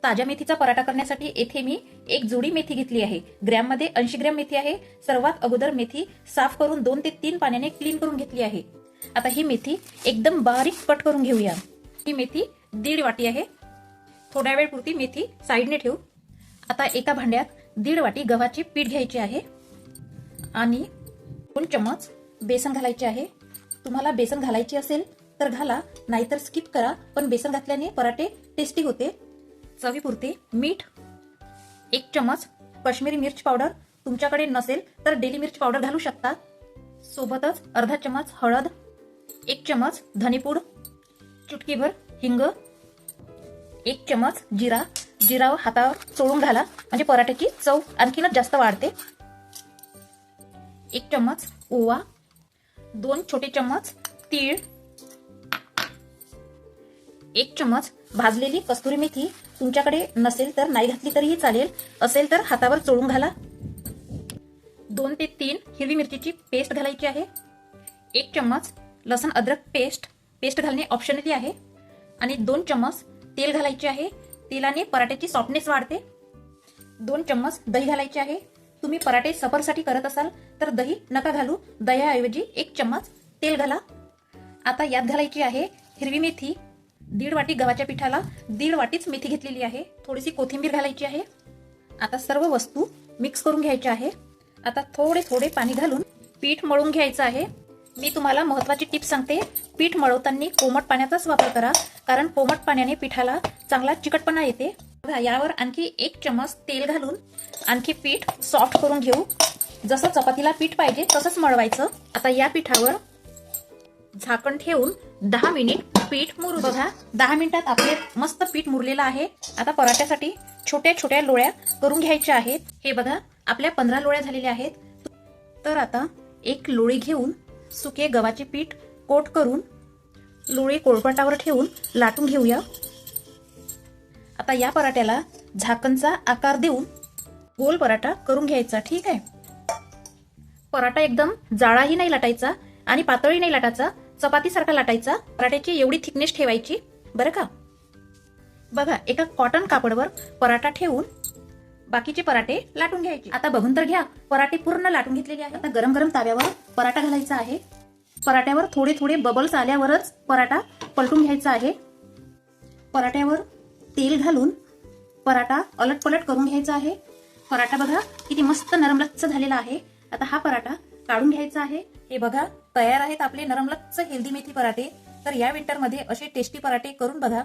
ताज्या मेथीचा पराठा करण्यासाठी येथे मी एक जोडी मेथी घेतली आहे। ग्रॅममध्ये 80 ग्रॅम मेथी आहे। सर्वात अगोदर मेथी साफ करून 2 ते 3 पाण्याने क्लीन करून घेतली आहे। आता ही मेथी एकदम बारीक कट करून घेऊया। ही मेथी 1.5 वाटी आहे। थोड्या वेळ पुरती मेथी साइडने ठेवू। आता एका भांड्यात 1.5 वाटी गव्हाचे पीठ घ्यायचे आहे आणि 2 चम्मच बेसन घालायचे आहे। तुम्हाला बेसन घालायचे असेल तर घाला, नाहीतर स्किप करा, पण बेसन घातल्याने पराठे टेस्टी होते। चवीपुरते मीठ, 1 चम्मच काश्मीरी मिर्च पावडर, तुमच्याकडे नसेल तर डेली मिर्च पावडर घालू शकता। सोबतच अर्धा चम्मच हळद, 1 चम्मच धनेपूड, चुटकीभर हिंग, 1 चम्मच जिरा। जिरा हातावर चोळून घाला, म्हणजे पराठ्याची चव आणखीनच जास्त वाढते। 1 चम्मच ओवा, 2 छोटे चम्मच तीळ, 1 चम्मच भाजलेली कस्तुरी मेथी, तुमच्याकडे नसेल तर नाही घातली तरीही चालेल, असेल तर हातावर चोळून घाला। 2 ते 3 हिरवी मिरचीची पेस्ट घालायची आहे। 1 चम्मच लसण अद्रक पेस्ट घालणे ऑप्शनली आहे आणि 2 चम्मच तेल घालायचे आहे। तेलाने पराठ्याची सॉफ्टनेस वाढते। 2 चम्मच दही घालायचे आहे। तुम्ही पराठे सफरसाठी करत असाल तर दही नका घालू, दह्याऐवजी 1 चम्मच तेल घाला। आता यात घालायची आहे हिरवी मेथी। 1.5 वाटी गव्हाच्या पिठाला 1.5 वाटीच मेथी घेतलेली आहे। थोडीशी कोथिंबीर घालायची आहे। आता सर्व वस्तू मिक्स करून घ्यायच्या आहे। आता थोडे थोडे पाणी घालून पीठ मळून घ्यायचं आहे। मी तुम्हाला महत्त्वाची टिप्स सांगते, पीठ मळवताना कोमट पाण्याचाच वापर करा, कारण कोमट पाण्याने पिठाला चांगला चिकटपणा येते। यावर आणखी 1 चम्मच तेल घालून आणखी पीठ सॉफ्ट करून घेऊ। जसं चपातीला पीठ पाहिजे तसंच मळवायचं। आता या पिठावर झाकण ठेवून 10 मिनिट पीठ मुरू बघा। 10 मिनिटात आपले मस्त पीठ मुरलेलं आहे। आता पराठ्यासाठी छोट्या छोट्या लोळ्या करून घ्यायच्या आहेत। हे बघा, आपल्या 15 लोळ्या झालेल्या आहेत। तर आता एक लोळी घेऊन सुके गव्हाचे पीठ कोट करून लोळी कोळपटावर ठेवून लाटून घेऊया। आता या पराठ्याला झाकणचा आकार देऊन गोल पराठा करून घ्यायचा, ठीक आहे। पराठा एकदम जाडाही नाही लाटायचा आणि पातळही नाही लाटायचा, चपातीसारखा लाटायचा। पराठ्याची एवढी थिकनेस ठेवायची बरं का। बघा, एका कॉटन कापडवर पराठा ठेवून बाकीचे पराठे लाटून घ्यायचे। आता बघून तर घ्या, पराठे पूर्ण लाटून घेतलेले आहेत। आता गरम गरम ताव्यावर पराठा घालायचा आहे। पराठ्यावर थोडे थोडे बबल्स आल्यावरच पराठा पलटून घ्यायचा आहे। पराठ्यावर तेल घालून पराठा अलटपलट करून घ्यायचा आहे। पराठा बघा किती मस्त नरमलच्च झालेला आहे। आता हा पराठा काढून घ्यायचा आहे। हे बघा, तयार आहेत आपले नरमलच्च हेल्दी मेथी पराठे। तर या विंटरमध्ये असे टेस्टी पराठे करून बघा।